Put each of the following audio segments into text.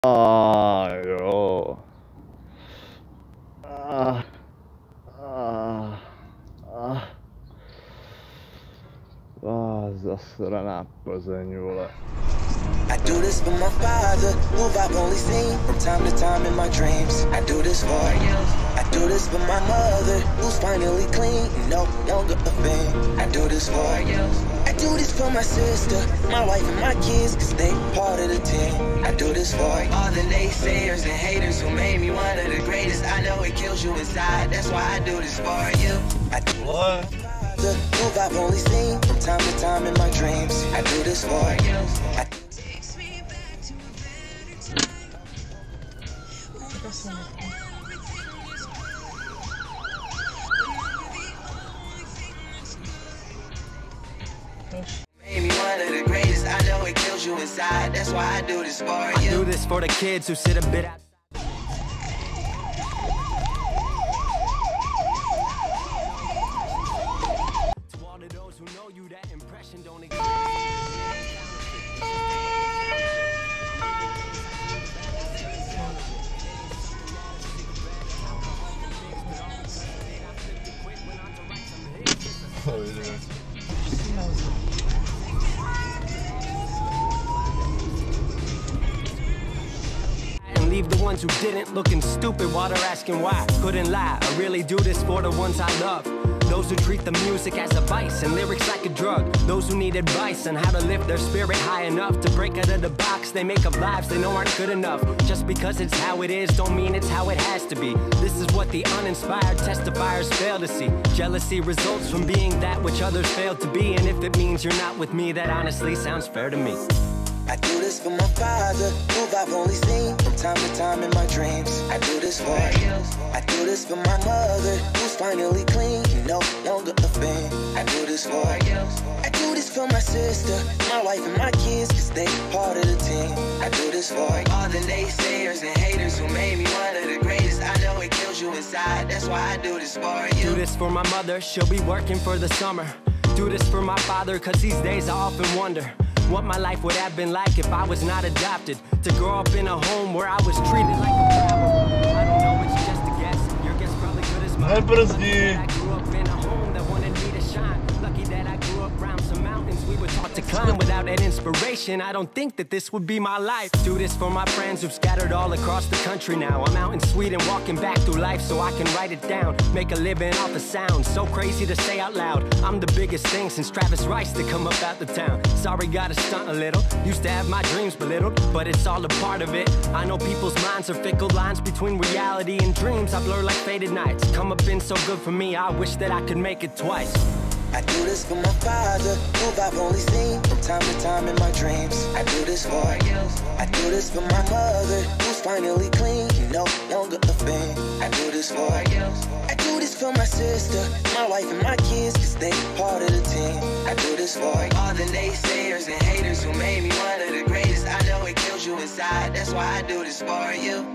Jo. Zasraná Plzeň, vole. I do this for my father, who I've only seen from time to time in my dreams. I do this for you. I do this for my mother, who's finally clean, no longer a thing. I do this for you. I do this for my sister, my wife and my kids, cause they part of the team. I do this for all the naysayers and haters who made me one of the greatest. I know it kills you inside, that's why I do this for you. I do what? The move I've only seen from time to time in my dreams. I do this for you. Takes me back to a better time. Made me one of the greatest. I know it kills you inside. That's why I do this for you. I do this for the kids who sit a bit out. And leave the ones who didn't looking stupid while they're asking why. Couldn't lie, I really do this for the ones I love. Those who treat the music as a vice and lyrics like a drug. Those who need advice on how to lift their spirit high enough to break out of the box they make of lives they know aren't good enough. Just because it's how it is don't mean it's how it has to be. This is what the uninspired testifiers fail to see. Jealousy results from being that which others fail to be. And if it means you're not with me, that honestly sounds fair to me. I do this for my father, who I've only seen from time to time in my dreams. I do this for you. I do this for my mother, who's finally clean, no longer a thing. I do this for you. I do this for my sister, my wife and my kids, cause they part of the team. I do this for all the naysayers and haters who made me one of the greatest. I know it kills you inside, that's why I do this for you. Do this for my mother, she'll be working for the summer. Do this for my father, cause these days I often wonder what my life would have been like if I was not adopted. To grow up in a home where I was treated like a problem. I don't know, it's just a guess. Your guess probably good as mine. Lucky that I grew up in a home that wanted me to shine. Lucky that I grew up around some mountains we were taught to climb. Without that inspiration, I don't think that this would be my life. Do this for my friends who've scattered all across the country now. I'm out in Sweden walking back through life so I can write it down. Make a living off the sound, so crazy to say out loud. I'm the biggest thing since Travis Rice to come up out the town. Sorry, gotta stunt a little. Used to have my dreams belittled, but it's all a part of it. I know people's minds are fickle, lines between reality and dreams I blur like faded nights. Come up been so good for me, I wish that I could make it twice. I do this for my father, who I've only seen from time to time in my dreams. I do this for you. I do this for my mother, who's finally clean, no longer a thing. I do this for you. I do this for my sister, my wife and my kids, cause they part of the team. I do this for all the naysayers and haters who made me one of the greatest. I know it kills you inside, that's why I do this for you.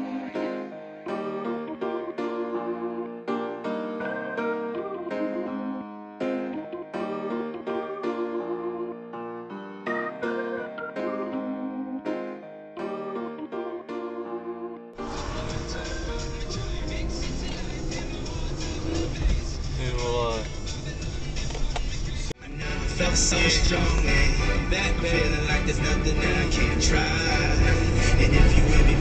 Felt so strong and back feeling like there's nothing that I can't try. And if you with me,